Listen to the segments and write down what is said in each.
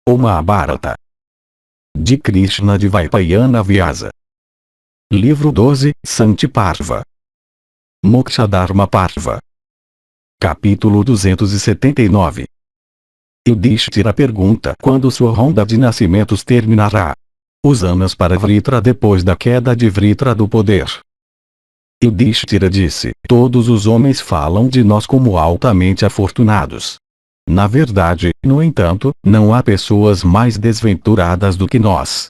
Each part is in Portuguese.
O Mahabharata. De Krishna de Vaipayana Vyasa. Livro 12, Santi Parva. Mokshadharma Parva. Capítulo 279. Yudhishthira pergunta quando sua ronda de nascimentos terminará. Os anos para Vritra depois da queda de Vritra do poder. Yudhishthira disse: todos os homens falam de nós como altamente afortunados. Na verdade, no entanto, não há pessoas mais desventuradas do que nós.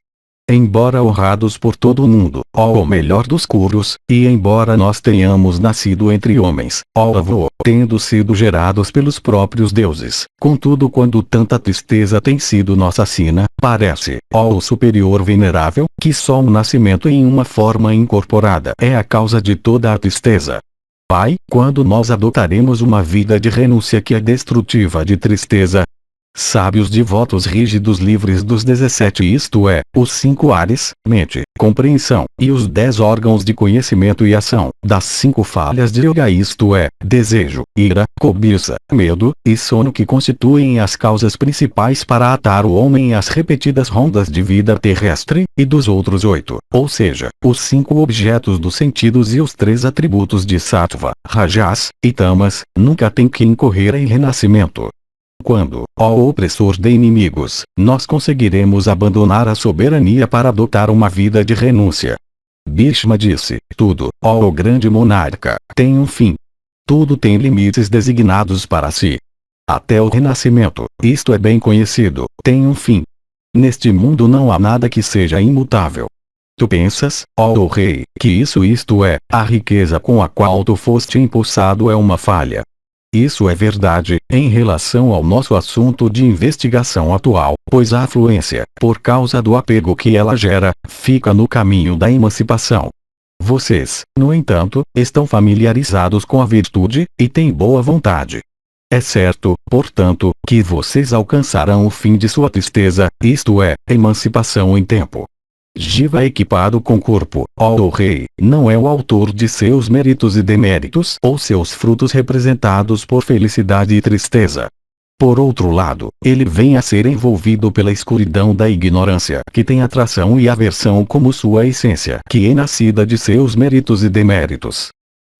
Embora honrados por todo o mundo, ó o melhor dos Kurus, e embora nós tenhamos nascido entre homens, ó avô, tendo sido gerados pelos próprios deuses, contudo quando tanta tristeza tem sido nossa sina, parece, ó o superior venerável, que só um nascimento em uma forma incorporada é a causa de toda a tristeza. Pai, quando nós adotaremos uma vida de renúncia que é destrutiva de tristeza? Sábios devotos rígidos livres dos 17, isto é, os 5 ares, mente, compreensão, e os 10 órgãos de conhecimento e ação, das 5 falhas de yoga, isto é, desejo, ira, cobiça, medo, e sono, que constituem as causas principais para atar o homem às repetidas rondas de vida terrestre, e dos outros 8, ou seja, os 5 objetos dos sentidos e os 3 atributos de sattva, rajas, e tamas, nunca tem que incorrer em renascimento. Quando, ó opressor de inimigos, nós conseguiremos abandonar a soberania para adotar uma vida de renúncia? Bhishma disse: tudo, ó o grande monarca, tem um fim. Tudo tem limites designados para si. Até o renascimento, isto é bem conhecido, tem um fim. Neste mundo não há nada que seja imutável. Tu pensas, ó o rei, que isto é, a riqueza com a qual tu foste impulsado é uma falha. Isso é verdade, em relação ao nosso assunto de investigação atual, pois a afluência, por causa do apego que ela gera, fica no caminho da emancipação. Vocês, no entanto, estão familiarizados com a virtude, e têm boa vontade. É certo, portanto, que vocês alcançarão o fim de sua tristeza, isto é, emancipação em tempo. Jiva equipado com corpo, ó o rei, não é o autor de seus méritos e deméritos ou seus frutos representados por felicidade e tristeza. Por outro lado, ele vem a ser envolvido pela escuridão da ignorância, que tem atração e aversão como sua essência, que é nascida de seus méritos e deméritos.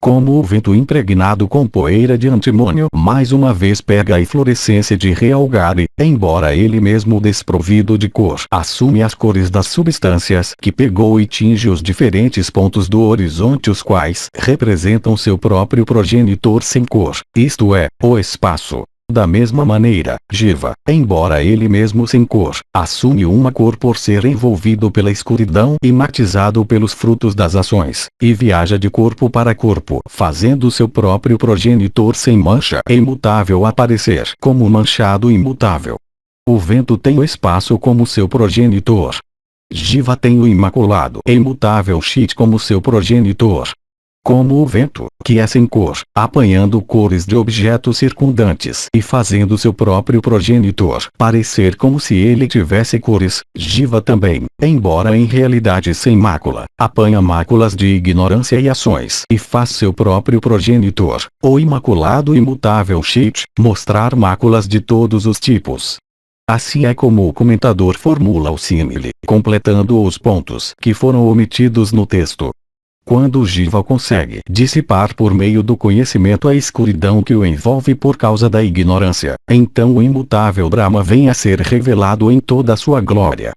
Como o vento impregnado com poeira de antimônio mais uma vez pega a eflorescência de realgare, embora ele mesmo desprovido de cor, assume as cores das substâncias que pegou e tinge os diferentes pontos do horizonte, os quais representam seu próprio progenitor sem cor, isto é, o espaço. Da mesma maneira, Jiva, embora ele mesmo sem cor, assume uma cor por ser envolvido pela escuridão e matizado pelos frutos das ações, e viaja de corpo para corpo, fazendo seu próprio progenitor sem mancha e imutável aparecer como manchado imutável. O vento tem o espaço como seu progenitor. Jiva tem o imaculado e imutável Chit como seu progenitor. Como o vento, que é sem cor, apanhando cores de objetos circundantes e fazendo seu próprio progenitor parecer como se ele tivesse cores, Jiva também, embora em realidade sem mácula, apanha máculas de ignorância e ações e faz seu próprio progenitor, o imaculado e imutável Chit, mostrar máculas de todos os tipos. Assim é como o comentador formula o símile, completando os pontos que foram omitidos no texto. Quando o Jiva consegue dissipar por meio do conhecimento a escuridão que o envolve por causa da ignorância, então o imutável Brahma vem a ser revelado em toda a sua glória.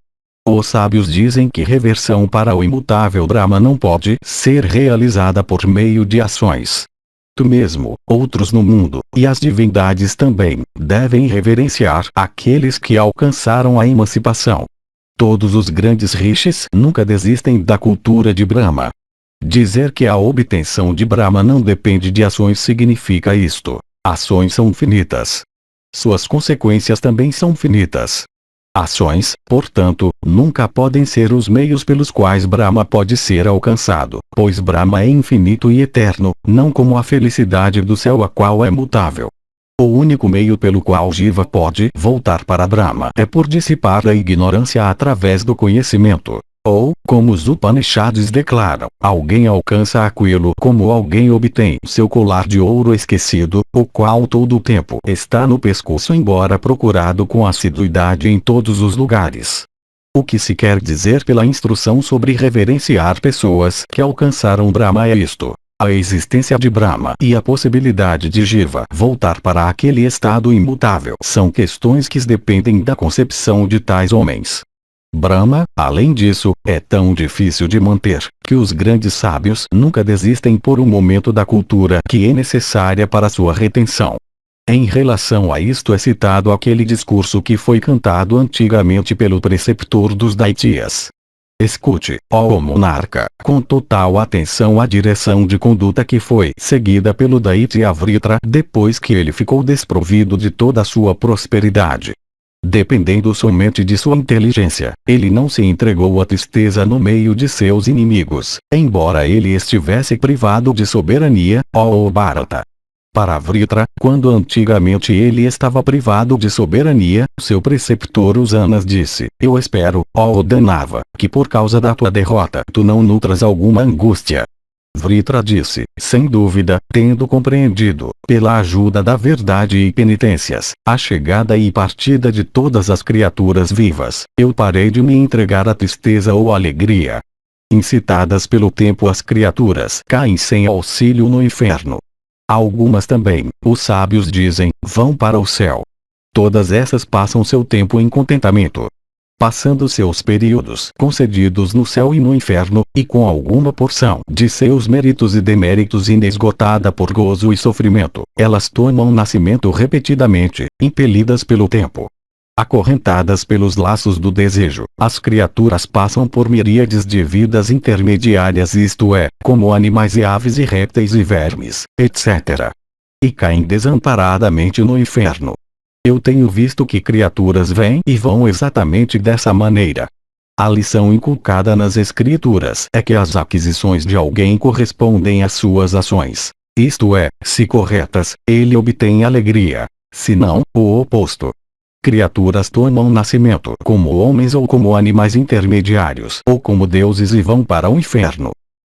Os sábios dizem que reversão para o imutável Brahma não pode ser realizada por meio de ações. Tu mesmo, outros no mundo, e as divindades também, devem reverenciar aqueles que alcançaram a emancipação. Todos os grandes rishis nunca desistem da cultura de Brahma. Dizer que a obtenção de Brahma não depende de ações significa isto: ações são finitas. Suas consequências também são finitas. Ações, portanto, nunca podem ser os meios pelos quais Brahma pode ser alcançado, pois Brahma é infinito e eterno, não como a felicidade do céu, a qual é mutável. O único meio pelo qual Jiva pode voltar para Brahma é por dissipar a ignorância através do conhecimento. Ou, como os Upanishads declaram, alguém alcança aquilo como alguém obtém seu colar de ouro esquecido, o qual todo o tempo está no pescoço embora procurado com assiduidade em todos os lugares. O que se quer dizer pela instrução sobre reverenciar pessoas que alcançaram Brahma é isto. A existência de Brahma e a possibilidade de Jiva voltar para aquele estado imutável são questões que dependem da concepção de tais homens. Brahma, além disso, é tão difícil de manter, que os grandes sábios nunca desistem por um momento da cultura que é necessária para sua retenção. Em relação a isto é citado aquele discurso que foi cantado antigamente pelo preceptor dos Daityas. Escute, ó monarca, com total atenção à direção de conduta que foi seguida pelo Daitya Vritra depois que ele ficou desprovido de toda a sua prosperidade. Dependendo somente de sua inteligência, ele não se entregou à tristeza no meio de seus inimigos, embora ele estivesse privado de soberania, ó Bharata. Para Vritra, quando antigamente ele estava privado de soberania, seu preceptor Usanas disse: Eu espero, ó Danava, que por causa da tua derrota tu não nutras alguma angústia. Vritra disse: Sem dúvida, tendo compreendido, pela ajuda da verdade e penitências, a chegada e partida de todas as criaturas vivas, eu parei de me entregar à tristeza ou alegria. Incitadas pelo tempo as criaturas caem sem auxílio no inferno. Algumas também, os sábios dizem, vão para o céu. Todas essas passam seu tempo em contentamento, passando seus períodos concedidos no céu e no inferno, e com alguma porção de seus méritos e deméritos inesgotada por gozo e sofrimento, elas tomam nascimento repetidamente, impelidas pelo tempo. Acorrentadas pelos laços do desejo, as criaturas passam por miríades de vidas intermediárias, isto é, como animais e aves e répteis e vermes, etc. E caem desamparadamente no inferno. Eu tenho visto que criaturas vêm e vão exatamente dessa maneira. A lição inculcada nas escrituras é que as aquisições de alguém correspondem às suas ações. Isto é, se corretas, ele obtém alegria. Se não, o oposto. Criaturas tomam nascimento como homens ou como animais intermediários ou como deuses e vão para o inferno.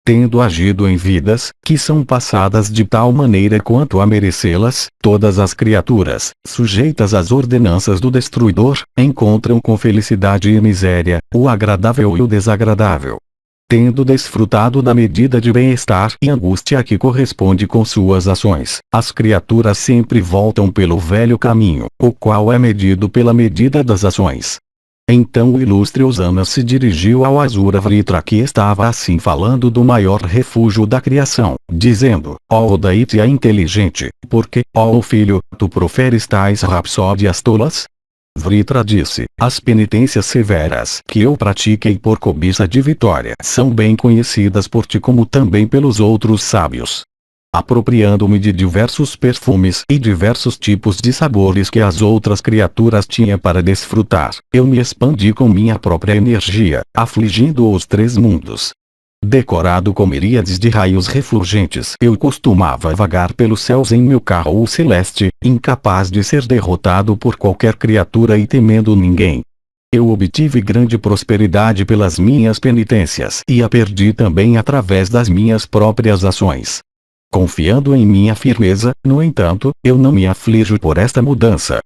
Tendo agido em vidas que são passadas de tal maneira quanto a merecê-las, todas as criaturas, sujeitas às ordenanças do destruidor, encontram com felicidade e miséria, o agradável e o desagradável. Tendo desfrutado da medida de bem-estar e angústia que corresponde com suas ações, as criaturas sempre voltam pelo velho caminho, o qual é medido pela medida das ações. Então o ilustre Usanas se dirigiu ao Asura Vritra que estava assim falando do maior refúgio da criação, dizendo: ó Daitya inteligente, por que, ó filho, tu proferes tais rapsódias tolas? Vritra disse: as penitências severas que eu pratiquei por cobiça de vitória são bem conhecidas por ti como também pelos outros sábios. Apropriando-me de diversos perfumes e diversos tipos de sabores que as outras criaturas tinham para desfrutar, eu me expandi com minha própria energia, afligindo os três mundos. Decorado com miríades de raios refulgentes, eu costumava vagar pelos céus em meu carro celeste, incapaz de ser derrotado por qualquer criatura e temendo ninguém. Eu obtive grande prosperidade pelas minhas penitências e a perdi também através das minhas próprias ações. Confiando em minha firmeza, no entanto, eu não me aflijo por esta mudança.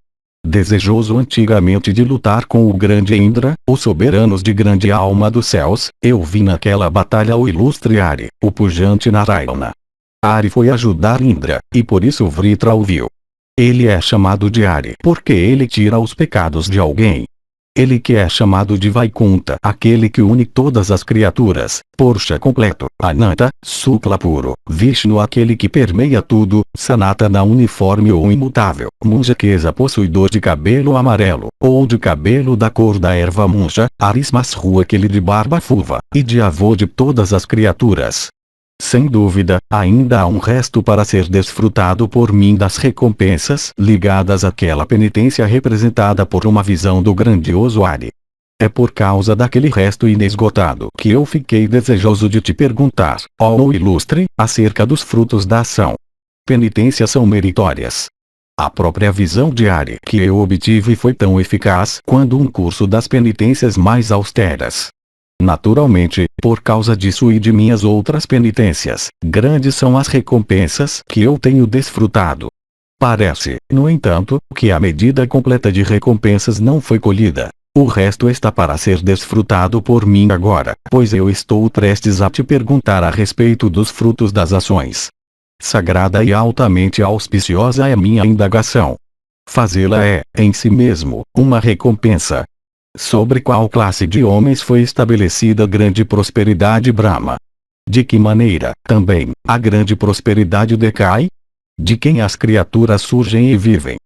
Desejoso antigamente de lutar com o grande Indra, os soberanos de grande alma dos céus, eu vi naquela batalha o ilustre Ari, o pujante Narayana. Ari foi ajudar Indra, e por isso Vritra o viu. Ele é chamado de Ari porque ele tira os pecados de alguém. Ele que é chamado de Vaikunta, aquele que une todas as criaturas, Purusha completo, Ananta, Sukla puro, Vishnu aquele que permeia tudo, Sanatana uniforme ou imutável, Munjakesa possuidor de cabelo amarelo, ou de cabelo da cor da erva munja, Arismasru aquele de barba fulva, e de avô de todas as criaturas. Sem dúvida, ainda há um resto para ser desfrutado por mim das recompensas ligadas àquela penitência representada por uma visão do grandioso Ari. É por causa daquele resto inesgotado que eu fiquei desejoso de te perguntar, ó ilustre, acerca dos frutos da ação. Penitências são meritórias. A própria visão de Ari que eu obtive foi tão eficaz quanto um curso das penitências mais austeras. Naturalmente, por causa disso e de minhas outras penitências, grandes são as recompensas que eu tenho desfrutado. Parece, no entanto, que a medida completa de recompensas não foi colhida. O resto está para ser desfrutado por mim agora, pois eu estou prestes a te perguntar a respeito dos frutos das ações. Sagrada e altamente auspiciosa é minha indagação. Fazê-la é, em si mesmo, uma recompensa. Sobre qual classe de homens foi estabelecida a grande prosperidade Brahma? De que maneira, também, a grande prosperidade decai? De quem as criaturas surgem e vivem?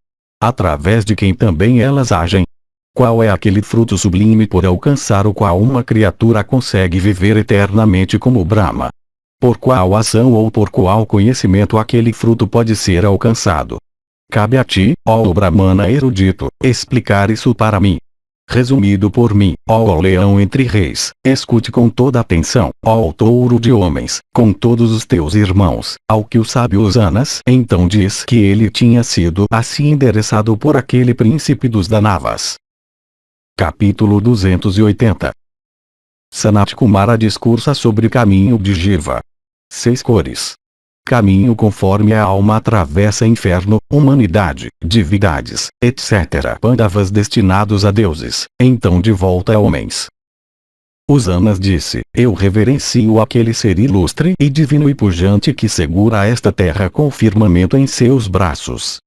Através de quem também elas agem? Qual é aquele fruto sublime por alcançar o qual uma criatura consegue viver eternamente como Brahma? Por qual ação ou por qual conhecimento aquele fruto pode ser alcançado? Cabe a ti, ó Brahmana erudito, explicar isso para mim. Resumido por mim, ó leão entre reis, escute com toda atenção, ó touro de homens, com todos os teus irmãos, ao que o sábio Usanas então diz que ele tinha sido assim endereçado por aquele príncipe dos Danavas. Capítulo 280. Sanat Kumara discursa sobre caminho de Jiva. 6 cores. Caminho conforme a alma atravessa inferno, humanidade, divindades, etc. Pandavas destinados a deuses, então de volta a homens. Usanas disse, eu reverencio aquele ser ilustre e divino e pujante que segura esta terra com o firmamento em seus braços.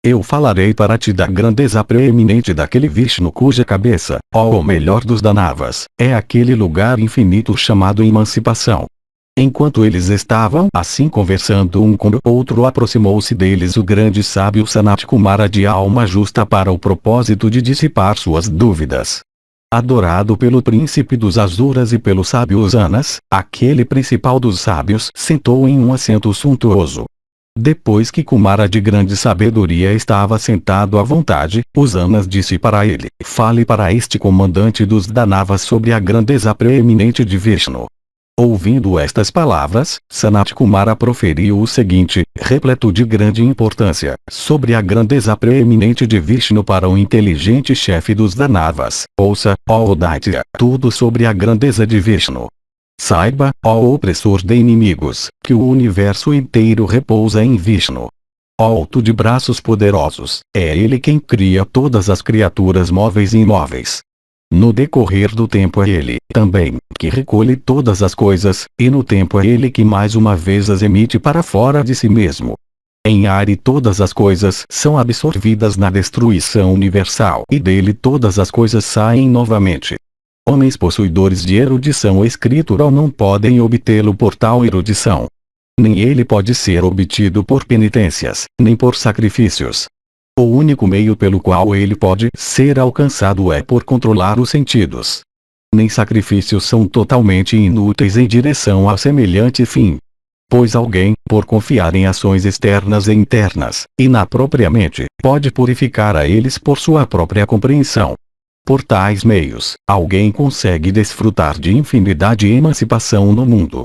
Eu falarei para ti da grandeza preeminente daquele Vishnu cuja cabeça, ó o melhor dos Danavas, é aquele lugar infinito chamado emancipação. Enquanto eles estavam assim conversando um com o outro, aproximou-se deles o grande sábio Sanat Kumara de alma justa para o propósito de dissipar suas dúvidas. Adorado pelo príncipe dos Asuras e pelo sábio Usanas, aquele principal dos sábios sentou em um assento suntuoso. Depois que Kumara de grande sabedoria estava sentado à vontade, Usanas disse para ele, fale para este comandante dos Danavas sobre a grandeza preeminente de Vishnu. Ouvindo estas palavras, Sanat Kumara proferiu o seguinte, repleto de grande importância, sobre a grandeza preeminente de Vishnu para o inteligente chefe dos Danavas. Ouça, ó Daitya, tudo sobre a grandeza de Vishnu. Saiba, ó opressor de inimigos, que o universo inteiro repousa em Vishnu. Alto de braços poderosos, é ele quem cria todas as criaturas móveis e imóveis. No decorrer do tempo é ele, também, que recolhe todas as coisas, e no tempo é ele que mais uma vez as emite para fora de si mesmo. Em Ari todas as coisas são absorvidas na destruição universal e dele todas as coisas saem novamente. Homens possuidores de erudição escritural não podem obtê-lo por tal erudição. Nem ele pode ser obtido por penitências, nem por sacrifícios. O único meio pelo qual ele pode ser alcançado é por controlar os sentidos. Nem sacrifícios são totalmente inúteis em direção a semelhante fim. Pois alguém, por confiar em ações externas e internas, inapropriamente, pode purificar a eles por sua própria compreensão. Por tais meios, alguém consegue desfrutar de infinidade e emancipação no mundo.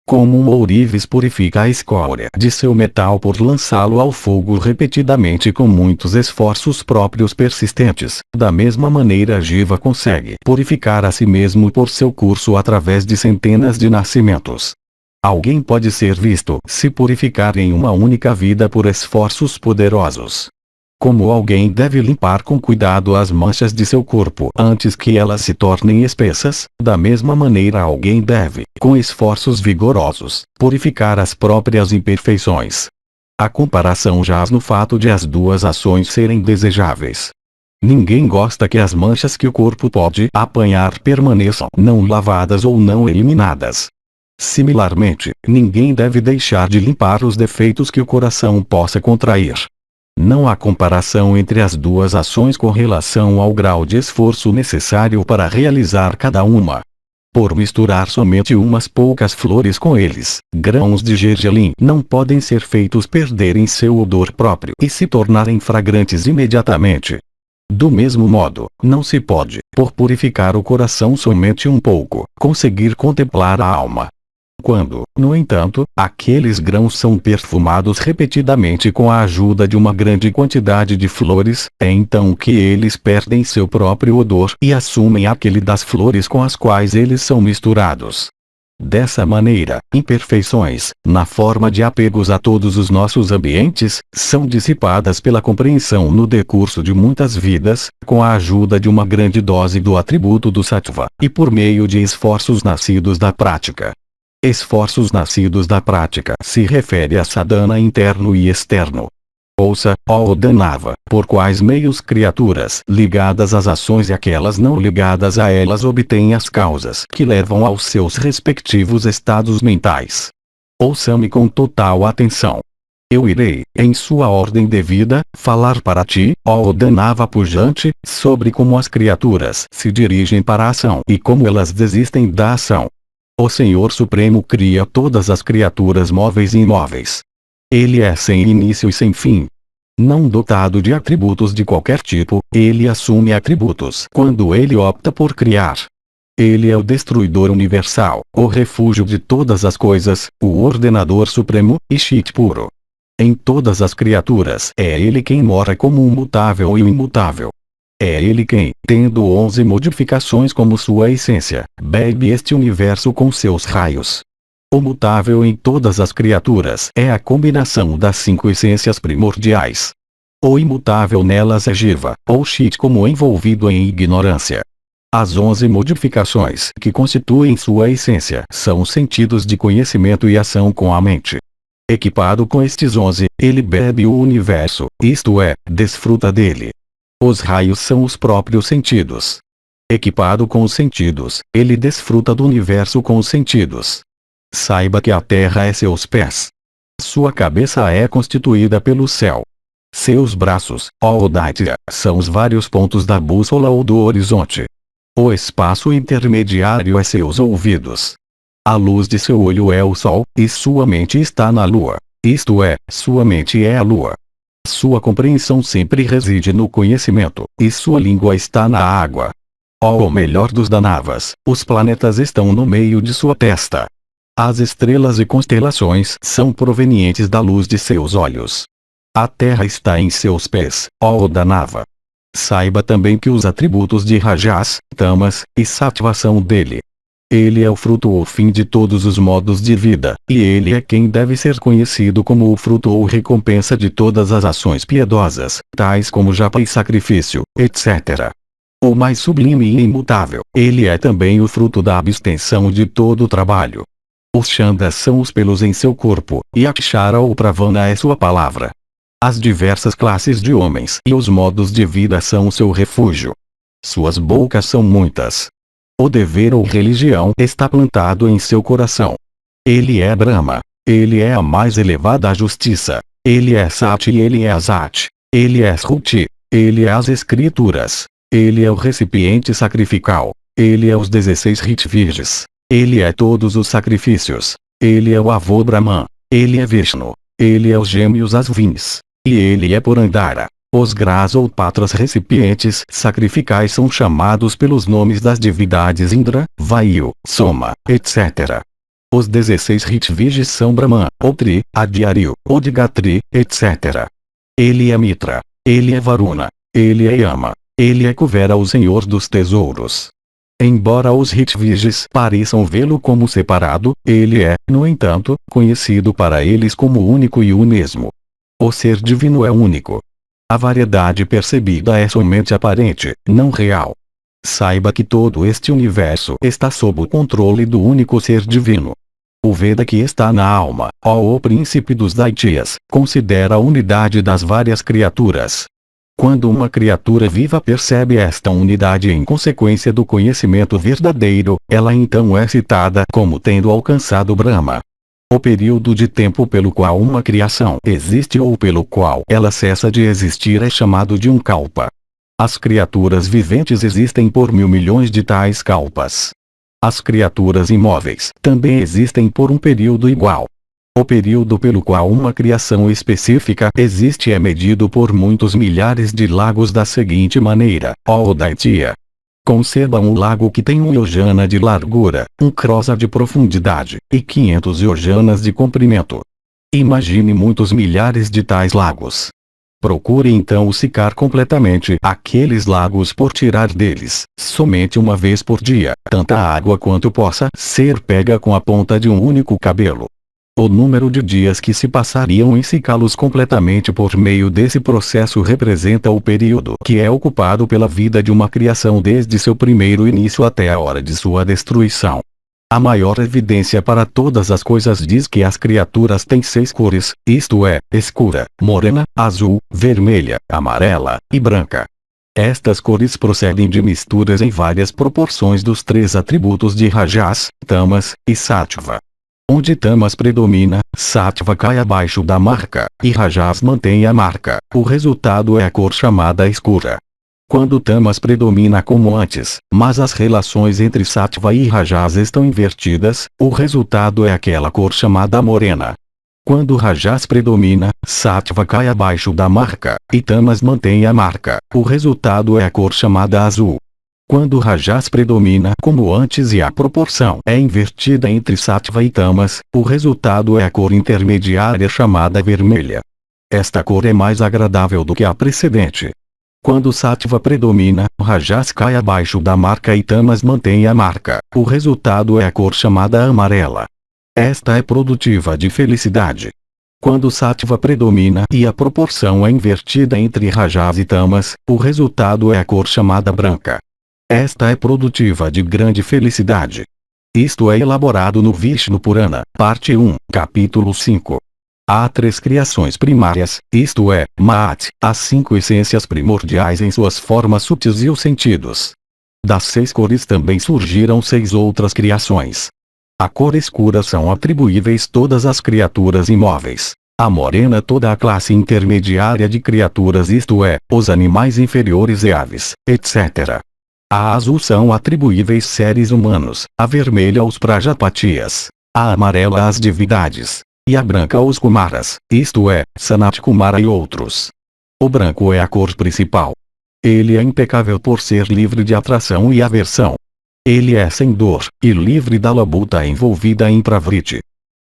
Como um ourives purifica a escória de seu metal por lançá-lo ao fogo repetidamente com muitos esforços próprios persistentes, da mesma maneira Jiva consegue purificar a si mesmo por seu curso através de centenas de nascimentos. Alguém pode ser visto se purificar em uma única vida por esforços poderosos. Como alguém deve limpar com cuidado as manchas de seu corpo antes que elas se tornem espessas, da mesma maneira alguém deve, com esforços vigorosos, purificar as próprias imperfeições. A comparação jaz no fato de as duas ações serem desejáveis. Ninguém gosta que as manchas que o corpo pode apanhar permaneçam não lavadas ou não eliminadas. Similarmente, ninguém deve deixar de limpar os defeitos que o coração possa contrair. Não há comparação entre as duas ações com relação ao grau de esforço necessário para realizar cada uma. Por misturar somente umas poucas flores com eles, grãos de gergelim não podem ser feitos perderem seu odor próprio e se tornarem fragrantes imediatamente. Do mesmo modo, não se pode, por purificar o coração somente um pouco, conseguir contemplar a alma. Quando, no entanto, aqueles grãos são perfumados repetidamente com a ajuda de uma grande quantidade de flores, é então que eles perdem seu próprio odor e assumem aquele das flores com as quais eles são misturados. Dessa maneira, imperfeições, na forma de apegos a todos os nossos ambientes, são dissipadas pela compreensão no decurso de muitas vidas, com a ajuda de uma grande dose do atributo do sattva, e por meio de esforços nascidos da prática. Esforços nascidos da prática se refere a sadhana interno e externo. Ouça, ó Danava, por quais meios criaturas ligadas às ações e aquelas não ligadas a elas obtêm as causas que levam aos seus respectivos estados mentais. Ouça-me com total atenção. Eu irei, em sua ordem devida, falar para ti, ó Danava pujante, sobre como as criaturas se dirigem para a ação e como elas desistem da ação. O Senhor Supremo cria todas as criaturas móveis e imóveis. Ele é sem início e sem fim. Não dotado de atributos de qualquer tipo, ele assume atributos quando ele opta por criar. Ele é o destruidor universal, o refúgio de todas as coisas, o ordenador supremo, e Chit puro. Em todas as criaturas é ele quem mora como o mutável e o imutável. É ele quem, tendo 11 modificações como sua essência, bebe este universo com seus raios. O mutável em todas as criaturas é a combinação das 5 essências primordiais. O imutável nelas é Jiva, ou Chit como envolvido em ignorância. As 11 modificações que constituem sua essência são os sentidos de conhecimento e ação com a mente. Equipado com estes 11, ele bebe o universo, isto é, desfruta dele. Os raios são os próprios sentidos. Equipado com os sentidos, ele desfruta do universo com os sentidos. Saiba que a terra é seus pés. Sua cabeça é constituída pelo céu. Seus braços, ó Daitya, são os vários pontos da bússola ou do horizonte. O espaço intermediário é seus ouvidos. A luz de seu olho é o sol, e sua mente está na lua. Isto é, sua mente é a lua. Sua compreensão sempre reside no conhecimento, e sua língua está na água. Ó o melhor dos Danavas, os planetas estão no meio de sua testa. As estrelas e constelações são provenientes da luz de seus olhos. A terra está em seus pés, ó Danava. Saiba também que os atributos de Rajas, Tamas e Sattva são dele. Ele é o fruto ou fim de todos os modos de vida, e ele é quem deve ser conhecido como o fruto ou recompensa de todas as ações piedosas, tais como japa e sacrifício, etc. O mais sublime e imutável, ele é também o fruto da abstenção de todo o trabalho. Os chandas são os pelos em seu corpo, e Akshara ou Pravana é sua palavra. As diversas classes de homens e os modos de vida são o seu refúgio. Suas bocas são muitas. O dever ou religião está plantado em seu coração. Ele é Brahma. Ele é a mais elevada justiça. Ele é Sati e ele é Asat. Ele é Shruti. Ele é as escrituras. Ele é o recipiente sacrificial. Ele é os 16 Ritvirjas. Ele é todos os sacrifícios. Ele é o avô Brahman. Ele é Vishnu. Ele é os gêmeos Asvins. E ele é Purandara. Os Gras ou Patras recipientes sacrificais são chamados pelos nomes das divindades Indra, Vayu, Soma, etc. Os 16 Ritviges são Brahman, Otri, Adyaryu, Odigatri, etc. Ele é Mitra. Ele é Varuna. Ele é Yama. Ele é Kuvera, o Senhor dos Tesouros. Embora os Ritviges pareçam vê-lo como separado, ele é, no entanto, conhecido para eles como único e o mesmo. O ser divino é único. A variedade percebida é somente aparente, não real. Saiba que todo este universo está sob o controle do único ser divino. O Veda que está na alma, ó o príncipe dos Daityas, considera a unidade das várias criaturas. Quando uma criatura viva percebe esta unidade em consequência do conhecimento verdadeiro, ela então é citada como tendo alcançado Brahma. O período de tempo pelo qual uma criação existe ou pelo qual ela cessa de existir é chamado de um kalpa. As criaturas viventes existem por 1.000 milhões de tais kalpas. As criaturas imóveis também existem por um período igual. O período pelo qual uma criação específica existe é medido por muitos milhares de lagos da seguinte maneira, ó Daitya. Concebam um lago que tem 1 yojana de largura, 1 crossa de profundidade, e 500 yojanas de comprimento. Imagine muitos milhares de tais lagos. Procure então secar completamente aqueles lagos por tirar deles, somente uma vez por dia, tanta água quanto possa ser pega com a ponta de um único cabelo. O número de dias que se passariam em secá-los completamente por meio desse processo representa o período que é ocupado pela vida de uma criação desde seu primeiro início até a hora de sua destruição. A maior evidência para todas as coisas diz que as criaturas têm 6 cores, isto é, escura, morena, azul, vermelha, amarela e branca. Estas cores procedem de misturas em várias proporções dos 3 atributos de Rajas, Tamas e Sattva. Onde Tamas predomina, Sattva cai abaixo da marca, e Rajas mantém a marca. O resultado é a cor chamada escura. Quando Tamas predomina como antes, mas as relações entre Sattva e Rajas estão invertidas, o resultado é aquela cor chamada morena. Quando Rajas predomina, Sattva cai abaixo da marca, e Tamas mantém a marca. O resultado é a cor chamada azul. Quando Rajas predomina como antes e a proporção é invertida entre Sattva e Tamas, o resultado é a cor intermediária chamada vermelha. Esta cor é mais agradável do que a precedente. Quando Sattva predomina, Rajas cai abaixo da marca e Tamas mantém a marca. O resultado é a cor chamada amarela. Esta é produtiva de felicidade. Quando Sattva predomina e a proporção é invertida entre Rajas e Tamas, o resultado é a cor chamada branca. Esta é produtiva de grande felicidade. Isto é elaborado no Vishnu Purana, parte 1, capítulo 5. Há 3 criações primárias, isto é, Maat, as 5 essências primordiais em suas formas sutis e os sentidos. Das 6 cores também surgiram 6 outras criações. A cor escura são atribuíveis todas as criaturas imóveis. A morena toda a classe intermediária de criaturas, isto é, os animais inferiores e aves, etc. A azul são atribuíveis seres humanos, a vermelha aos Prajapatias, a amarela às divindades, e a branca aos Kumaras, isto é, Sanat Kumara e outros. O branco é a cor principal. Ele é impecável por ser livre de atração e aversão. Ele é sem dor, e livre da labuta envolvida em pravriti.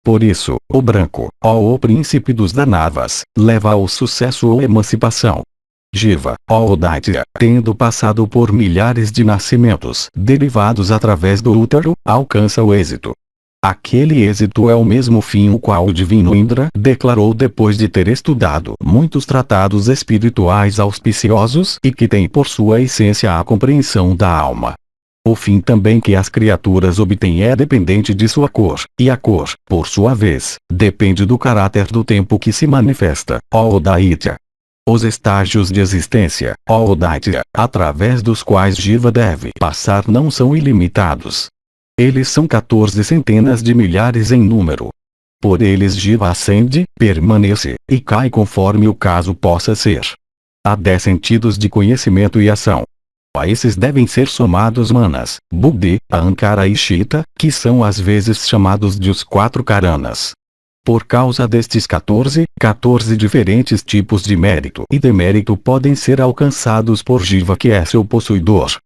Por isso, o branco, ó o príncipe dos Danavas, leva ao sucesso ou emancipação. Jiva, ó Daitya, tendo passado por milhares de nascimentos derivados através do útero, alcança o êxito. Aquele êxito é o mesmo fim o qual o divino Indra declarou depois de ter estudado muitos tratados espirituais auspiciosos e que tem por sua essência a compreensão da alma. O fim também que as criaturas obtêm é dependente de sua cor, e a cor, por sua vez, depende do caráter do tempo que se manifesta, ó Daitya. Os estágios de existência, ó Daitya, através dos quais Jiva deve passar não são ilimitados. Eles são 14 centenas de milhares em número. Por eles Jiva ascende, permanece, e cai conforme o caso possa ser. Há 10 sentidos de conhecimento e ação. A esses devem ser somados Manas, Buddhi, Ahankara e Chitta, que são às vezes chamados de os 4 Karanas. Por causa destes 14 diferentes tipos de mérito e demérito podem ser alcançados por Jiva que é seu possuidor.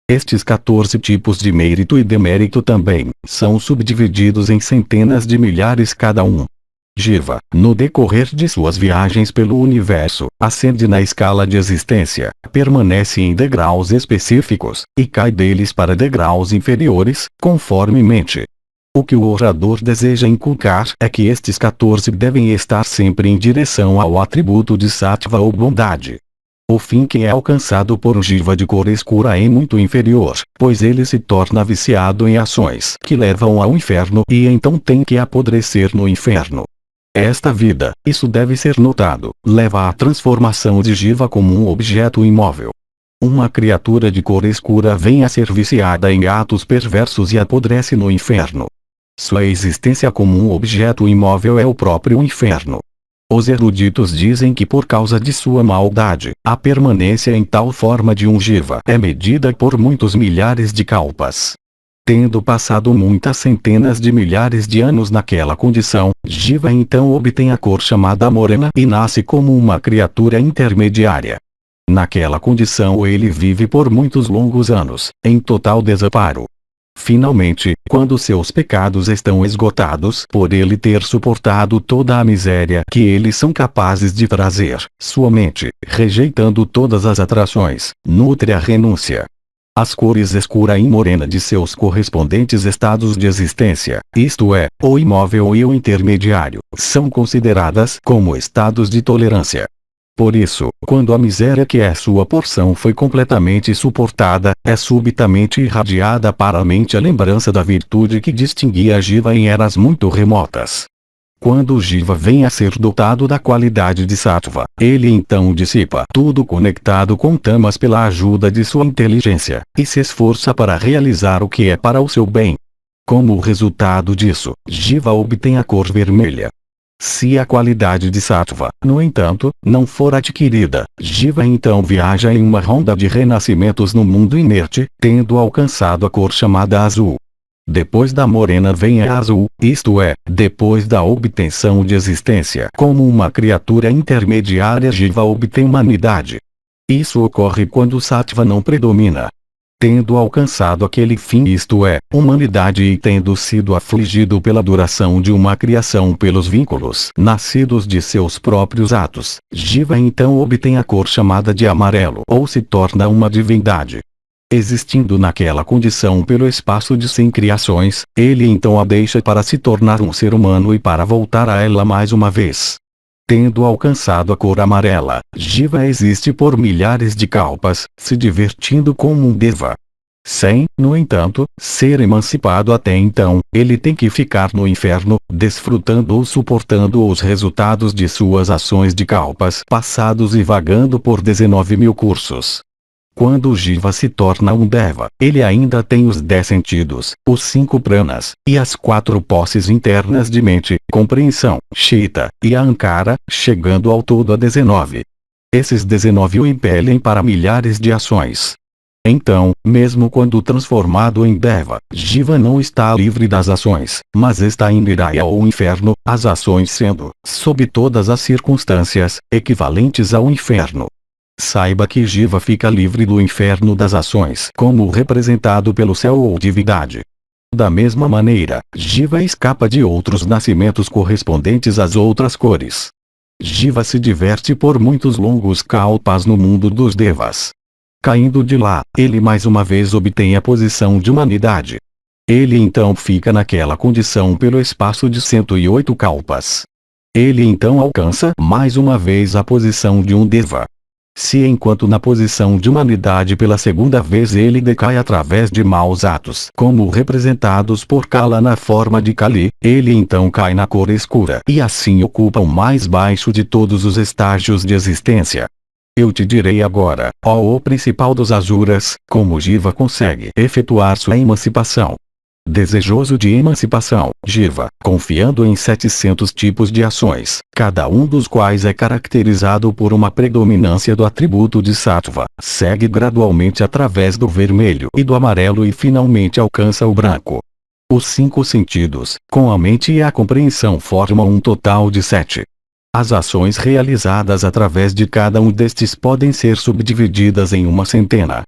Estes 14 tipos de mérito e demérito também são subdivididos em centenas de milhares cada um. Jiva, no decorrer de suas viagens pelo universo, ascende na escala de existência, permanece em degraus específicos, e cai deles para degraus inferiores, conformemente. O que o orador deseja inculcar é que estes 14 devem estar sempre em direção ao atributo de Sattva ou bondade. O fim que é alcançado por um Jiva de cor escura é muito inferior, pois ele se torna viciado em ações que levam ao inferno e então tem que apodrecer no inferno. Esta vida, isso deve ser notado, leva à transformação de Jiva como um objeto imóvel. Uma criatura de cor escura vem a ser viciada em atos perversos e apodrece no inferno. Sua existência como um objeto imóvel é o próprio inferno. Os eruditos dizem que por causa de sua maldade, a permanência em tal forma de um Jiva é medida por muitos milhares de kalpas. Tendo passado muitas centenas de milhares de anos naquela condição, Jiva então obtém a cor chamada morena e nasce como uma criatura intermediária. Naquela condição ele vive por muitos longos anos, em total desamparo. Finalmente, quando seus pecados estão esgotados por ele ter suportado toda a miséria que eles são capazes de trazer, sua mente, rejeitando todas as atrações, nutre a renúncia. As cores escura e morena de seus correspondentes estados de existência, isto é, o imóvel e o intermediário, são consideradas como estados de tolerância. Por isso, quando a miséria que é sua porção foi completamente suportada, é subitamente irradiada para a mente a lembrança da virtude que distinguia Jiva em eras muito remotas. Quando o Jiva vem a ser dotado da qualidade de Sattva, ele então dissipa tudo conectado com tamas pela ajuda de sua inteligência, e se esforça para realizar o que é para o seu bem. Como resultado disso, Jiva obtém a cor vermelha. Se a qualidade de Sattva, no entanto, não for adquirida, Jiva então viaja em uma ronda de renascimentos no mundo inerte, tendo alcançado a cor chamada azul. Depois da morena vem a azul, isto é, depois da obtenção de existência como uma criatura intermediária, Jiva obtém humanidade. Isso ocorre quando o Sattva não predomina. Tendo alcançado aquele fim, isto é, humanidade, e tendo sido afligido pela duração de uma criação pelos vínculos nascidos de seus próprios atos, Jiva então obtém a cor chamada de amarelo ou se torna uma divindade. Existindo naquela condição pelo espaço de 100 criações, ele então a deixa para se tornar um ser humano e para voltar a ela mais uma vez. Tendo alcançado a cor amarela, Jiva existe por milhares de kalpas, se divertindo como um deva. Sem, no entanto, ser emancipado até então, ele tem que ficar no inferno, desfrutando ou suportando os resultados de suas ações de kalpas passados e vagando por 19.000 cursos. Quando o Jiva se torna um deva, ele ainda tem os 10 sentidos, os 5 pranas, e as 4 posses internas de mente, compreensão, chitta, e ahankara, chegando ao todo a 19. Esses 19 o impelem para milhares de ações. Então, mesmo quando transformado em deva, Jiva não está livre das ações, mas está em Niraya ou inferno, as ações sendo, sob todas as circunstâncias, equivalentes ao inferno. Saiba que Jiva fica livre do inferno das ações como representado pelo céu ou divindade. Da mesma maneira, Jiva escapa de outros nascimentos correspondentes às outras cores. Jiva se diverte por muitos longos kalpas no mundo dos devas. Caindo de lá, ele mais uma vez obtém a posição de humanidade. Ele então fica naquela condição pelo espaço de 108 kalpas. Ele então alcança mais uma vez a posição de um deva. Se enquanto na posição de humanidade pela segunda vez ele decai através de maus atos como representados por Kala na forma de Kali, ele então cai na cor escura e assim ocupa o mais baixo de todos os estágios de existência. Eu te direi agora, ó o principal dos Asuras, como Jiva consegue efetuar sua emancipação. Desejoso de emancipação, Jiva, confiando em 700 tipos de ações, cada um dos quais é caracterizado por uma predominância do atributo de Sattva, segue gradualmente através do vermelho e do amarelo e finalmente alcança o branco. Os 5 sentidos, com a mente e a compreensão, formam um total de 7. As ações realizadas através de cada um destes podem ser subdivididas em uma centena.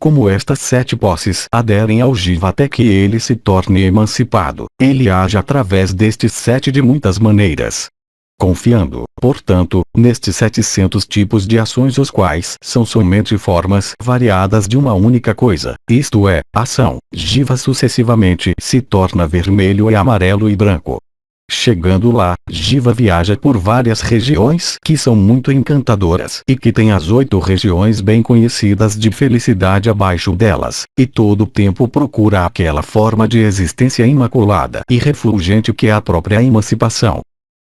Como estas 7 posses aderem ao Jiva até que ele se torne emancipado, ele age através destes 7 de muitas maneiras. Confiando, portanto, nestes 700 tipos de ações, os quais são somente formas variadas de uma única coisa, isto é, ação, Jiva sucessivamente se torna vermelho e amarelo e branco. Chegando lá, Jiva viaja por várias regiões que são muito encantadoras e que têm as 8 regiões bem conhecidas de felicidade abaixo delas, e todo o tempo procura aquela forma de existência imaculada e refulgente que é a própria emancipação.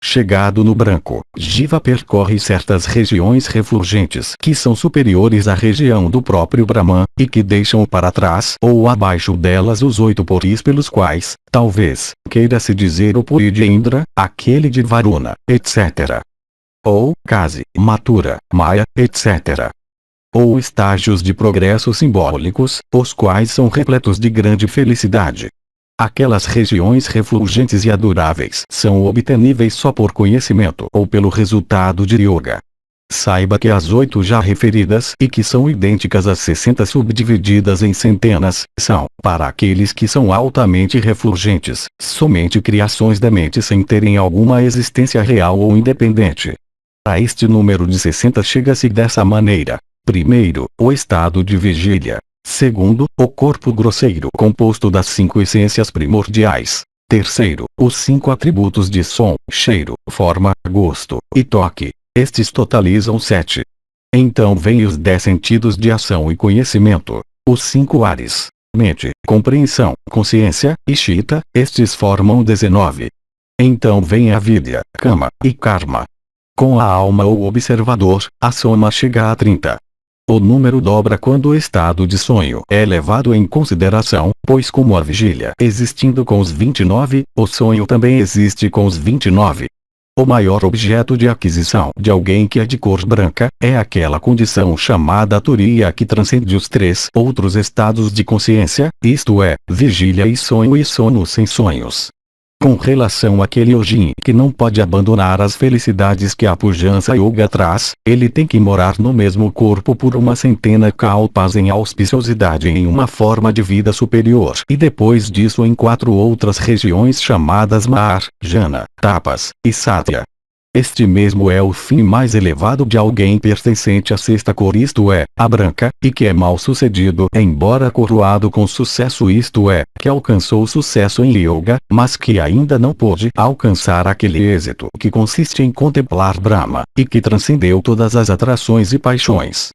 Chegado no branco, Jiva percorre certas regiões refulgentes que são superiores à região do próprio Brahman, e que deixam para trás ou abaixo delas os 8 puris pelos quais, talvez, queira-se dizer o puri de Indra, aquele de Varuna, etc. Ou, Kasi, Mathura, Maya, etc. Ou estágios de progresso simbólicos, os quais são repletos de grande felicidade. Aquelas regiões refulgentes e adoráveis são obteníveis só por conhecimento ou pelo resultado de yoga. Saiba que as 8 já referidas e que são idênticas às 60 subdivididas em centenas, são, para aqueles que são altamente refulgentes, somente criações da mente sem terem alguma existência real ou independente. A este número de 60 chega-se dessa maneira. Primeiro, o estado de vigília. Segundo, o corpo grosseiro composto das 5 essências primordiais. Terceiro, os 5 atributos de som, cheiro, forma, gosto e toque. Estes totalizam 7. Então vêm os 10 sentidos de ação e conhecimento. Os 5 ares. Mente, compreensão, consciência e chitta, estes formam 19. Então vem a vidya, kama e karma. Com a alma ou observador, a soma chega a 30. O número dobra quando o estado de sonho é levado em consideração, pois como a vigília existindo com os 29, o sonho também existe com os 29. O maior objeto de aquisição de alguém que é de cor branca, é aquela condição chamada turiya que transcende os 3 outros estados de consciência, isto é, vigília e sono sem sonhos. Com relação àquele yogin que não pode abandonar as felicidades que a pujança yoga traz, ele tem que morar no mesmo corpo por uma centena kalpas em auspiciosidade em uma forma de vida superior e depois disso em 4 outras regiões chamadas Mahar, Jana, Tapas e Satya. Este mesmo é o fim mais elevado de alguém pertencente à sexta cor, isto é, a branca, e que é mal sucedido embora coroado com sucesso, isto é, que alcançou sucesso em yoga, mas que ainda não pôde alcançar aquele êxito que consiste em contemplar Brahma, e que transcendeu todas as atrações e paixões.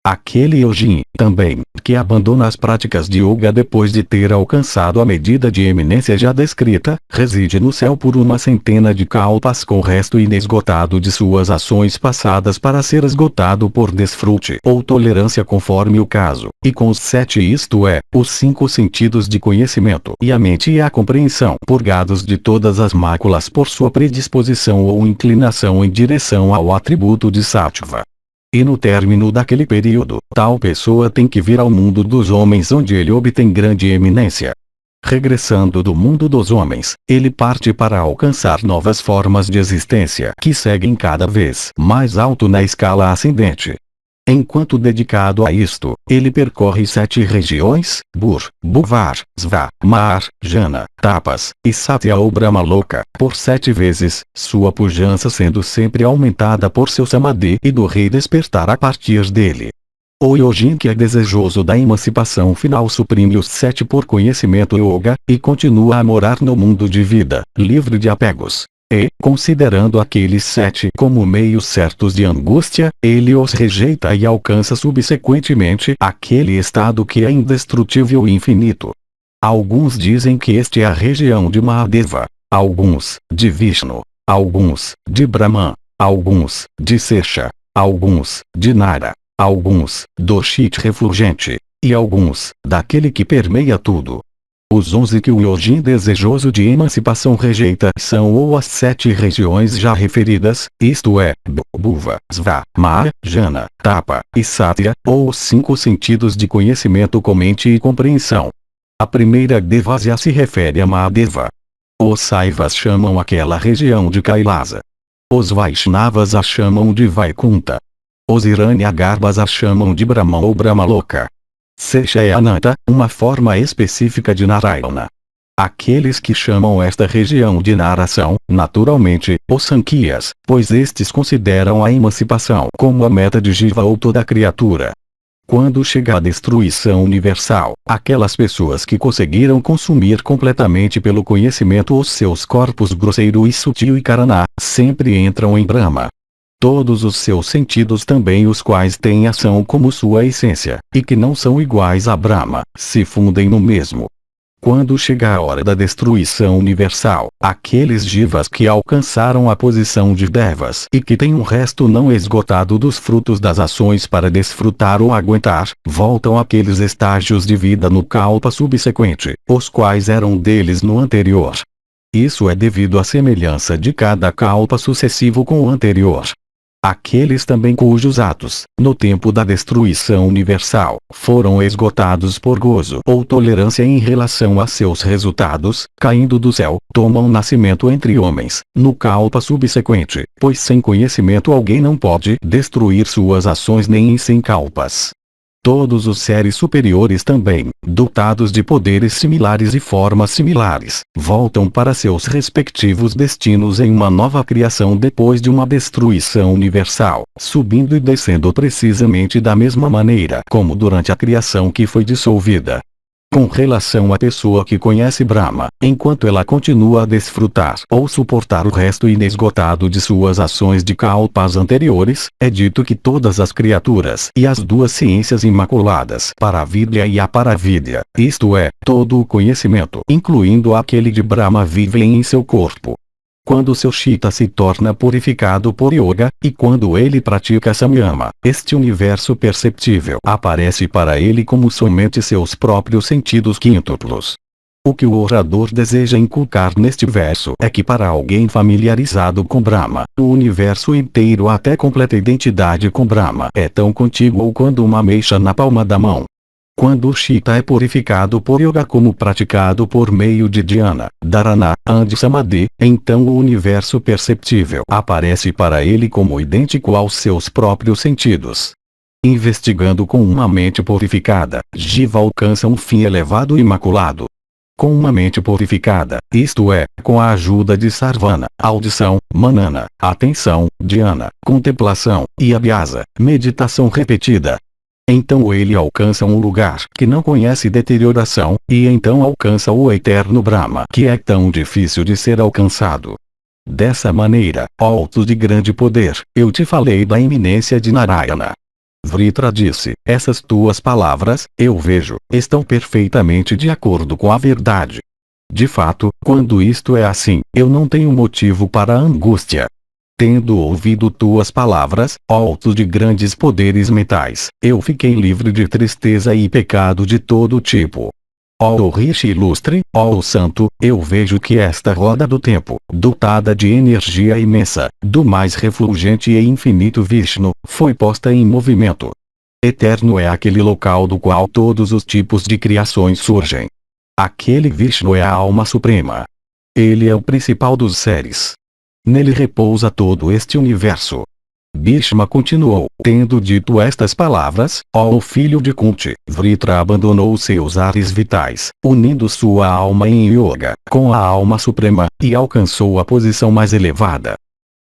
Aquele yogin, também, que abandona as práticas de yoga depois de ter alcançado a medida de eminência já descrita, reside no céu por uma centena de kalpas com o resto inesgotado de suas ações passadas para ser esgotado por desfrute ou tolerância conforme o caso, e com os 7 isto é, os 5 sentidos de conhecimento e a mente e a compreensão purgados de todas as máculas por sua predisposição ou inclinação em direção ao atributo de Sattva. E no término daquele período, tal pessoa tem que vir ao mundo dos homens onde ele obtém grande eminência. Regressando do mundo dos homens, ele parte para alcançar novas formas de existência que seguem cada vez mais alto na escala ascendente. Enquanto dedicado a isto, ele percorre 7 regiões, Bur, Bhuvar, Sva, Mahar, Jana, Tapas, e Satya ou Brahmaloka, por 7 vezes, sua pujança sendo sempre aumentada por seu samadhi e do rei despertar a partir dele. O yogin que é desejoso da emancipação final suprime os 7 por conhecimento yoga, e continua a morar no mundo de vida, livre de apegos. E, considerando aqueles 7 como meios certos de angústia, ele os rejeita e alcança subsequentemente aquele estado que é indestrutível e infinito. Alguns dizem que este é a região de Mahadeva, alguns, de Vishnu, alguns, de Brahman, alguns, de Sesha, alguns, de Nara, alguns, do Chit refulgente, e alguns, daquele que permeia tudo. Os 11 que o yogin desejoso de emancipação rejeita são ou as 7 regiões já referidas, isto é, Bhuva, Sva, Mahar, Jana, Tapa e Satya, ou os 5 sentidos de conhecimento com mente e compreensão. A primeira Devasya se refere a Mahadeva. Os Saivas chamam aquela região de Kailasa. Os Vaishnavas a chamam de Vaikunta. Os Hiranyagarbhas a chamam de Brahman ou Brahmaloka. Sesha é Ananta, uma forma específica de Narayana. Aqueles que chamam esta região de Nara são, naturalmente, os Sankhiyas, pois estes consideram a emancipação como a meta de Jiva ou toda criatura. Quando chega a destruição universal, aquelas pessoas que conseguiram consumir completamente pelo conhecimento os seus corpos grosseiro e sutil e Karana, sempre entram em Brahma. Todos os seus sentidos também os quais têm ação como sua essência, e que não são iguais a Brahma, se fundem no mesmo. Quando chega a hora da destruição universal, aqueles jivas que alcançaram a posição de devas e que têm um resto não esgotado dos frutos das ações para desfrutar ou aguentar, voltam àqueles estágios de vida no kalpa subsequente, os quais eram deles no anterior. Isso é devido à semelhança de cada kalpa sucessivo com o anterior. Aqueles também cujos atos, no tempo da destruição universal, foram esgotados por gozo ou tolerância em relação a seus resultados, caindo do céu, tomam nascimento entre homens, no kalpa subsequente, pois sem conhecimento alguém não pode destruir suas ações nem em 100 kalpas. Todos os seres superiores também, dotados de poderes similares e formas similares, voltam para seus respectivos destinos em uma nova criação depois de uma destruição universal, subindo e descendo precisamente da mesma maneira como durante a criação que foi dissolvida. Com relação à pessoa que conhece Brahma, enquanto ela continua a desfrutar ou suportar o resto inesgotado de suas ações de kalpas anteriores, é dito que todas as criaturas e as duas ciências imaculadas Paravidya e Aparavidya, isto é, todo o conhecimento, incluindo aquele de Brahma, vivem em seu corpo. Quando seu chitta se torna purificado por yoga, e quando ele pratica samyama, este universo perceptível aparece para ele como somente seus próprios sentidos quíntuplos. O que o orador deseja inculcar neste verso é que para alguém familiarizado com Brahma, o universo inteiro até completa identidade com Brahma é tão contíguo quanto uma ameixa na palma da mão. Quando o chitta é purificado por yoga como praticado por meio de dhyana, dharana, and samadhi, então o universo perceptível aparece para ele como idêntico aos seus próprios sentidos. Investigando com uma mente purificada, Jiva alcança um fim elevado e imaculado. Com uma mente purificada, isto é, com a ajuda de sarvana, audição, manana, atenção, dhyana, contemplação, e abhyasa, meditação repetida. Então ele alcança um lugar que não conhece deterioração, e então alcança o eterno Brahma que é tão difícil de ser alcançado. Dessa maneira, ó alto de grande poder, eu te falei da iminência de Narayana. Vritra disse, essas tuas palavras, eu vejo, estão perfeitamente de acordo com a verdade. De fato, quando isto é assim, eu não tenho motivo para angústia. Tendo ouvido tuas palavras, ó alto de grandes poderes mentais, eu fiquei livre de tristeza e pecado de todo tipo. Ó Rishi ilustre, ó santo, eu vejo que esta roda do tempo, dotada de energia imensa, do mais refulgente e infinito Vishnu, foi posta em movimento. Eterno é aquele local do qual todos os tipos de criações surgem. Aquele Vishnu é a alma suprema. Ele é o principal dos seres. Nele repousa todo este universo. Bhishma continuou, tendo dito estas palavras, ó filho de Kunti, Vritra abandonou seus ares vitais, unindo sua alma em yoga, com a alma suprema, e alcançou a posição mais elevada.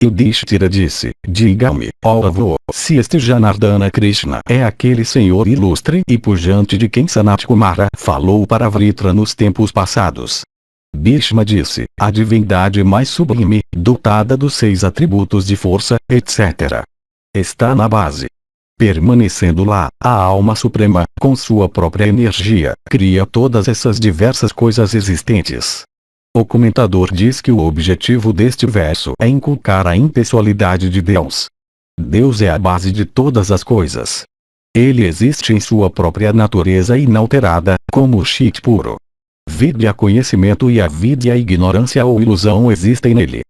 Yudhishthira disse, diga-me, ó avô, se este Janardana Krishna é aquele senhor ilustre e pujante de quem Sanat Kumara falou para Vritra nos tempos passados. Bhishma disse, a divindade mais sublime, dotada dos 6 atributos de força, etc. Está na base. Permanecendo lá, a alma suprema, com sua própria energia, cria todas essas diversas coisas existentes. O comentador diz que o objetivo deste verso é inculcar a impessoalidade de Deus. Deus é a base de todas as coisas. Ele existe em sua própria natureza inalterada, como o Chit puro. Vidya conhecimento e a vidya ignorância ou ilusão existem nele.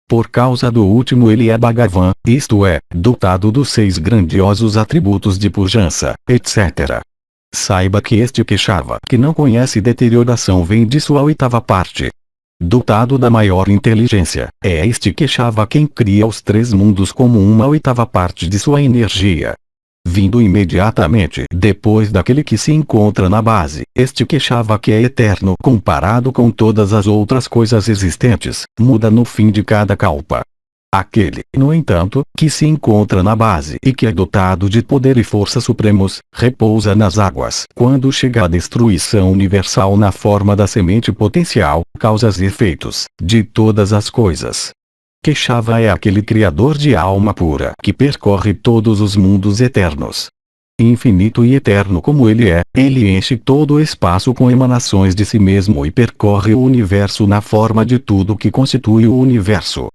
Por causa do último ele é Bhagavan, isto é, dotado dos 6 grandiosos atributos de pujança, etc. Saiba que este Keshava que não conhece deterioração vem de sua 8ª parte. Dotado da maior inteligência, é este Keshava quem cria os 3 mundos como uma 8ª parte de sua energia. Vindo imediatamente depois daquele que se encontra na base, este Keshava que é eterno comparado com todas as outras coisas existentes, muda no fim de cada kalpa. Aquele, no entanto, que se encontra na base e que é dotado de poder e força supremos, repousa nas águas. Quando chega a destruição universal na forma da semente potencial, causas e efeitos, de todas as coisas. Keshava é aquele criador de alma pura que percorre todos os mundos eternos. Infinito e eterno como ele é, ele enche todo o espaço com emanações de si mesmo e percorre o universo na forma de tudo que constitui o universo.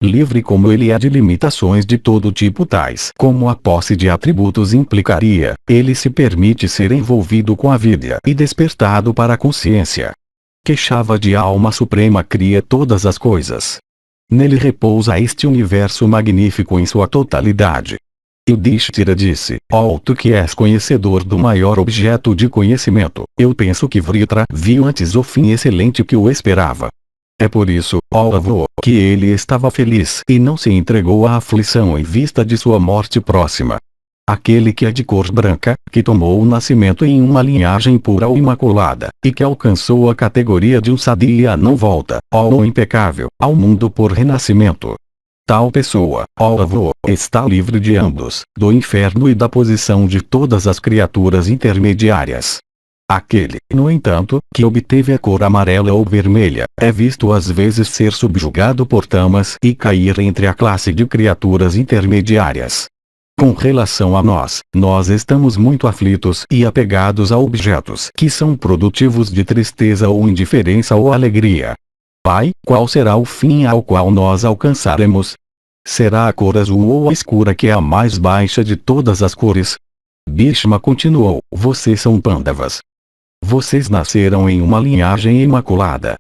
Livre como ele é de limitações de todo tipo tais como a posse de atributos implicaria, ele se permite ser envolvido com a vida e despertado para a consciência. Keshava de alma suprema cria todas as coisas. Nele repousa este universo magnífico em sua totalidade. Yudhishthira disse: ó tu que és conhecedor do maior objeto de conhecimento, eu penso que Vritra viu antes o fim excelente que o esperava. É por isso, ó avô, que ele estava feliz e não se entregou à aflição em vista de sua morte próxima. Aquele que é de cor branca, que tomou o nascimento em uma linhagem pura ou imaculada, e que alcançou a categoria de um sadia não volta, ó impecável, ao mundo por renascimento. Tal pessoa, ó avô, está livre de ambos, do inferno e da posição de todas as criaturas intermediárias. Aquele, no entanto, que obteve a cor amarela ou vermelha, é visto às vezes ser subjugado por tamas e cair entre a classe de criaturas intermediárias. Com relação a nós estamos muito aflitos e apegados a objetos que são produtivos de tristeza ou indiferença ou alegria. Pai, qual será o fim ao qual nós alcançaremos? Será a cor azul ou a escura que é a mais baixa de todas as cores? Bhishma continuou: vocês são Pandavas. Vocês nasceram em uma linhagem imaculada.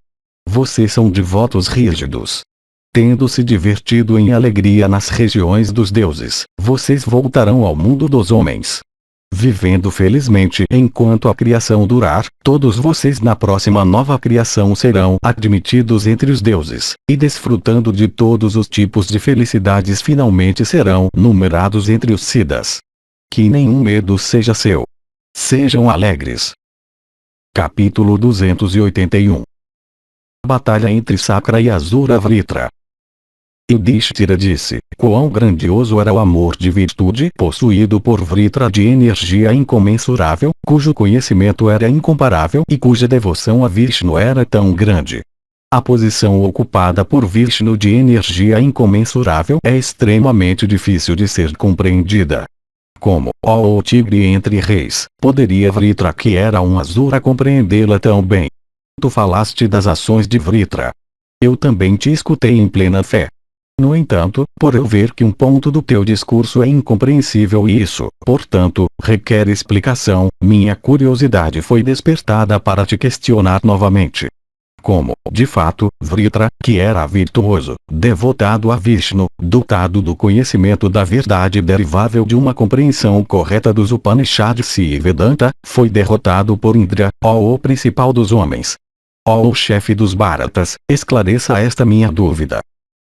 Vocês são devotos rígidos. Tendo se divertido em alegria nas regiões dos deuses, vocês voltarão ao mundo dos homens. Vivendo felizmente enquanto a criação durar, todos vocês na próxima nova criação serão admitidos entre os deuses, e desfrutando de todos os tipos de felicidades finalmente serão numerados entre os Siddhas. Que nenhum medo seja seu. Sejam alegres. Capítulo 281. Batalha entre Sakra e Asura Vritra. Yudhishthira disse: quão grandioso era o amor de virtude possuído por Vritra, de energia incomensurável, cujo conhecimento era incomparável e cuja devoção a Vishnu era tão grande. A posição ocupada por Vishnu de energia incomensurável é extremamente difícil de ser compreendida. Como, ó o tigre entre reis, poderia Vritra, que era um Asura, compreendê-la tão bem? Tu falaste das ações de Vritra. Eu também te escutei em plena fé. No entanto, por eu ver que um ponto do teu discurso é incompreensível e isso, portanto, requer explicação, minha curiosidade foi despertada para te questionar novamente. Como, de fato, Vritra, que era virtuoso, devotado a Vishnu, dotado do conhecimento da verdade derivável de uma compreensão correta dos Upanishads e Vedanta, foi derrotado por Indra, ó o principal dos homens. Ó o chefe dos Bharatas, esclareça esta minha dúvida.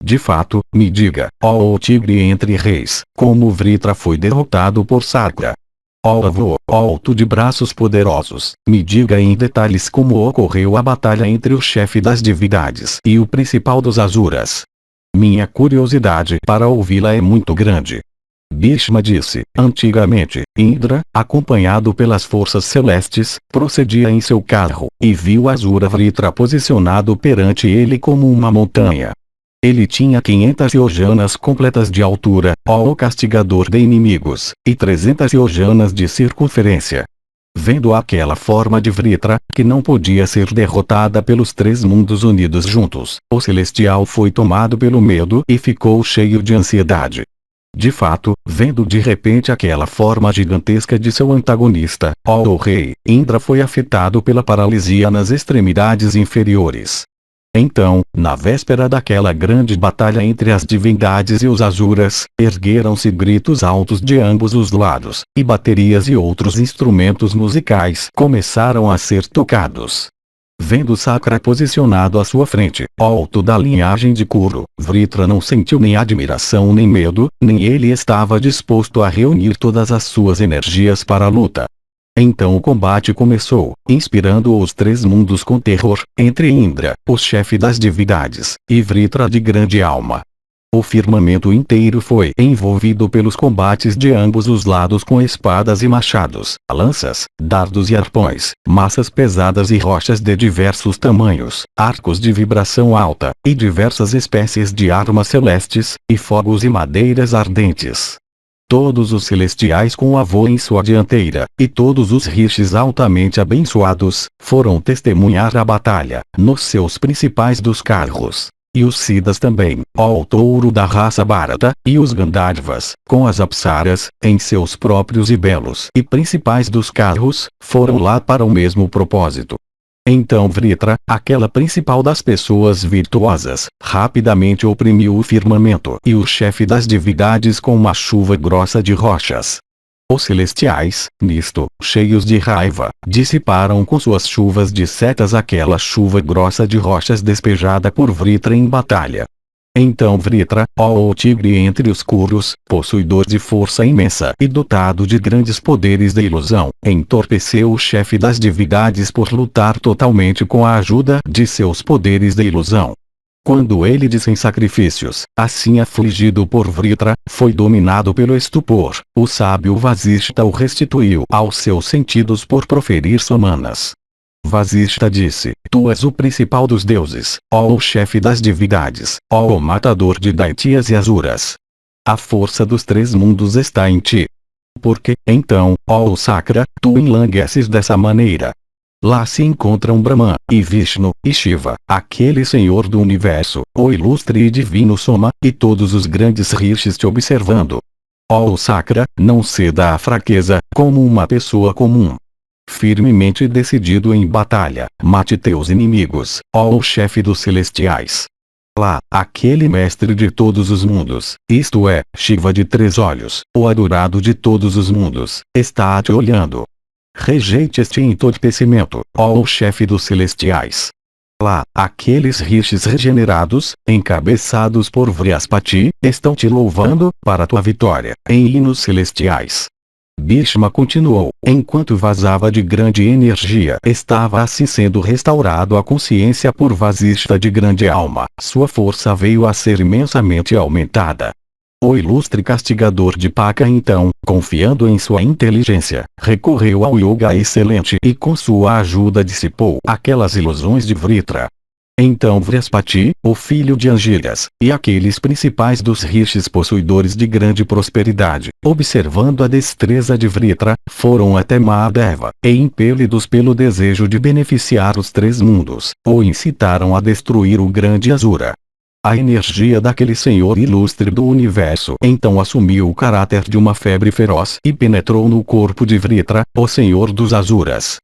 De fato, me diga, ó o tigre entre reis, como Vritra foi derrotado por Sakra. Ó avô, ó tu de braços poderosos, me diga em detalhes como ocorreu a batalha entre o chefe das divindades e o principal dos Asuras. Minha curiosidade para ouvi-la é muito grande. Bhishma disse: antigamente, Indra, acompanhado pelas forças celestes, procedia em seu carro, e viu Asura Vritra posicionado perante ele como uma montanha. Ele tinha 500 yojanas completas de altura, ó o castigador de inimigos, e 300 yojanas de circunferência. Vendo aquela forma de Vritra, que não podia ser derrotada pelos três mundos unidos juntos, o celestial foi tomado pelo medo e ficou cheio de ansiedade. De fato, vendo de repente aquela forma gigantesca de seu antagonista, ó o rei, Indra foi afetado pela paralisia nas extremidades inferiores. Então, na véspera daquela grande batalha entre as divindades e os Asuras, ergueram-se gritos altos de ambos os lados, e baterias e outros instrumentos musicais começaram a ser tocados. Vendo Sakra posicionado à sua frente, alto da linhagem de Kuru, Vritra não sentiu nem admiração nem medo, nem ele estava disposto a reunir todas as suas energias para a luta. Então o combate começou, inspirando os três mundos com terror, entre Indra, o chefe das divindades, e Vritra de grande alma. O firmamento inteiro foi envolvido pelos combates de ambos os lados com espadas e machados, lanças, dardos e arpões, massas pesadas e rochas de diversos tamanhos, arcos de vibração alta, e diversas espécies de armas celestes, e fogos e madeiras ardentes. Todos os celestiais com o avô em sua dianteira, e todos os rishis altamente abençoados, foram testemunhar a batalha, nos seus principais dos carros. E os Siddhas também, ó o touro da raça Bharata, e os Gandharvas, com as Apsaras, em seus próprios e belos e principais dos carros, foram lá para o mesmo propósito. Então Vritra, aquela principal das pessoas virtuosas, rapidamente oprimiu o firmamento e o chefe das divindades com uma chuva grossa de rochas. Os celestiais, nisto, cheios de raiva, dissiparam com suas chuvas de setas aquela chuva grossa de rochas despejada por Vritra em batalha. Então Vritra, ó o tigre entre os curos, possuidor de força imensa e dotado de grandes poderes de ilusão, entorpeceu o chefe das divindades por lutar totalmente com a ajuda de seus poderes de ilusão. Quando ele de sem sacrifícios, assim afligido por Vritra, foi dominado pelo estupor, o sábio Vasishta o restituiu aos seus sentidos por proferir samanas. Vasishta disse: Tu és o principal dos deuses, ó o chefe das divindades, ó o matador de Daityas e Asuras. A força dos três mundos está em ti. Porque, então, ó o Sakra, tu enlangueces dessa maneira? Lá se encontram Brahma, e Vishnu, e Shiva, aquele Senhor do Universo, o ilustre e divino Soma, e todos os grandes rishis te observando. Ó o Sakra, não ceda à fraqueza, como uma pessoa comum. Firmemente decidido em batalha, mate teus inimigos, ó o chefe dos celestiais. Lá, aquele mestre de todos os mundos, isto é, Shiva de três olhos, o adorado de todos os mundos, está a te olhando. Rejeite este entorpecimento, ó o chefe dos celestiais. Lá, aqueles rishis regenerados, encabeçados por Vrihaspati, estão te louvando, para tua vitória, em hinos celestiais. Bhishma continuou, enquanto vazava de grande energia, estava assim sendo restaurado a consciência por Vasishta de grande alma, sua força veio a ser imensamente aumentada. O ilustre castigador de Paka então, confiando em sua inteligência, recorreu ao yoga excelente e com sua ajuda dissipou aquelas ilusões de Vritra. Então Vrihaspati, o filho de Angiras, e aqueles principais dos rishis possuidores de grande prosperidade, observando a destreza de Vritra, foram até Mahadeva, e impelidos pelo desejo de beneficiar os três mundos, o incitaram a destruir o grande Asura. A energia daquele senhor ilustre do universo então assumiu o caráter de uma febre feroz e penetrou no corpo de Vritra, o senhor dos Asuras.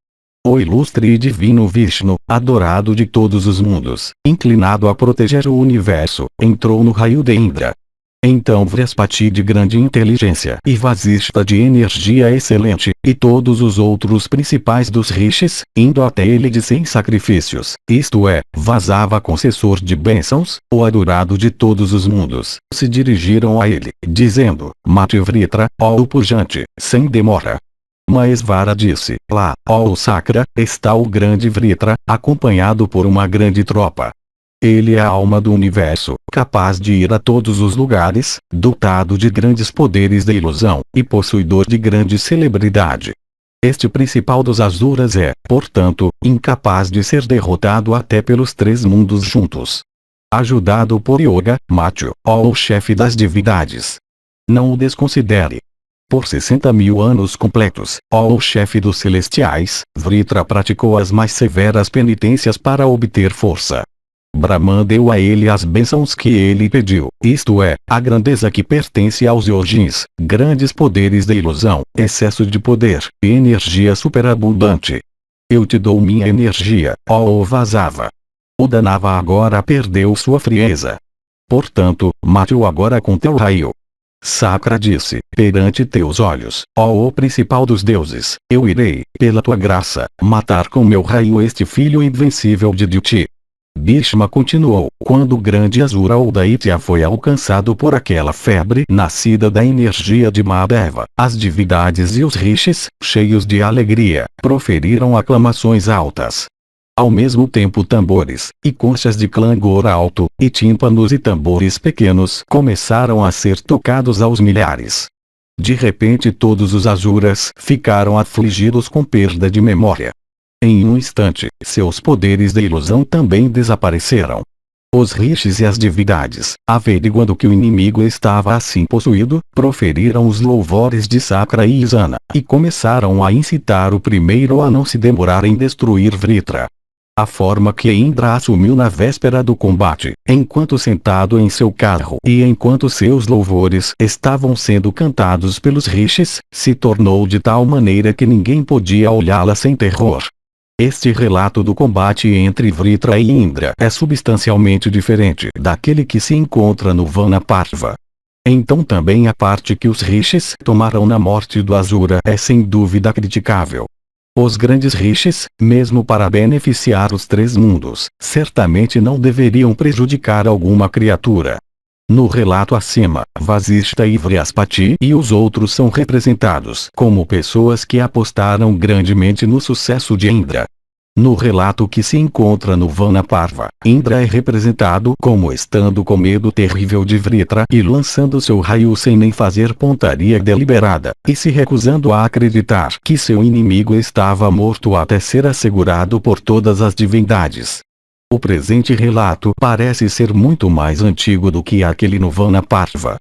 O ilustre e divino Vishnu, adorado de todos os mundos, inclinado a proteger o universo, entrou no raio de Indra. Então Vrihaspati de grande inteligência e Vasishta de energia excelente, e todos os outros principais dos rishis, indo até ele de sem sacrifícios, isto é, Vasava concessor de bênçãos, o adorado de todos os mundos, se dirigiram a ele, dizendo: Mate Vritra, ó o pujante, sem demora. Maesvara disse: Lá, ó o Sakra, está o grande Vritra, acompanhado por uma grande tropa. Ele é a alma do universo, capaz de ir a todos os lugares, dotado de grandes poderes de ilusão, e possuidor de grande celebridade. Este principal dos Asuras é, portanto, incapaz de ser derrotado até pelos três mundos juntos. Ajudado por Yoga, mate-o, ó o chefe das divindades. Não o desconsidere. Por 60.000 anos completos, ó o chefe dos celestiais, Vritra praticou as mais severas penitências para obter força. Brahman deu a ele as bênçãos que ele pediu, isto é, a grandeza que pertence aos yogis, grandes poderes de ilusão, excesso de poder, e energia superabundante. Eu te dou minha energia, ó Vasava. O Danava agora perdeu sua frieza. Portanto, mate-o agora com teu raio. Sakra disse: perante teus olhos, ó o principal dos deuses, eu irei, pela tua graça, matar com meu raio este filho invencível de Duty. Bhishma continuou: quando o grande Asura ou Daitya foi alcançado por aquela febre nascida da energia de Mahadeva, as divindades e os rishis, cheios de alegria, proferiram aclamações altas. Ao mesmo tempo tambores, e conchas de clangor alto, e tímpanos e tambores pequenos começaram a ser tocados aos milhares. De repente todos os Asuras ficaram afligidos com perda de memória. Em um instante, seus poderes de ilusão também desapareceram. Os rishis e as divindades, averiguando que o inimigo estava assim possuído, proferiram os louvores de Sakra e Isana, e começaram a incitar o primeiro a não se demorar em destruir Vritra. A forma que Indra assumiu na véspera do combate, enquanto sentado em seu carro e enquanto seus louvores estavam sendo cantados pelos rishis, se tornou de tal maneira que ninguém podia olhá-la sem terror. Este relato do combate entre Vritra e Indra é substancialmente diferente daquele que se encontra no Vanaparva. Então também a parte que os rishis tomaram na morte do Asura é sem dúvida criticável. Os grandes rishis, mesmo para beneficiar os três mundos, certamente não deveriam prejudicar alguma criatura. No relato acima, Vasishta e Vrihaspati e os outros são representados como pessoas que apostaram grandemente no sucesso de Indra. No relato que se encontra no Vanaparva, Indra é representado como estando com medo terrível de Vritra e lançando seu raio sem nem fazer pontaria deliberada, e se recusando a acreditar que seu inimigo estava morto até ser assegurado por todas as divindades. O presente relato parece ser muito mais antigo do que aquele no Vanaparva.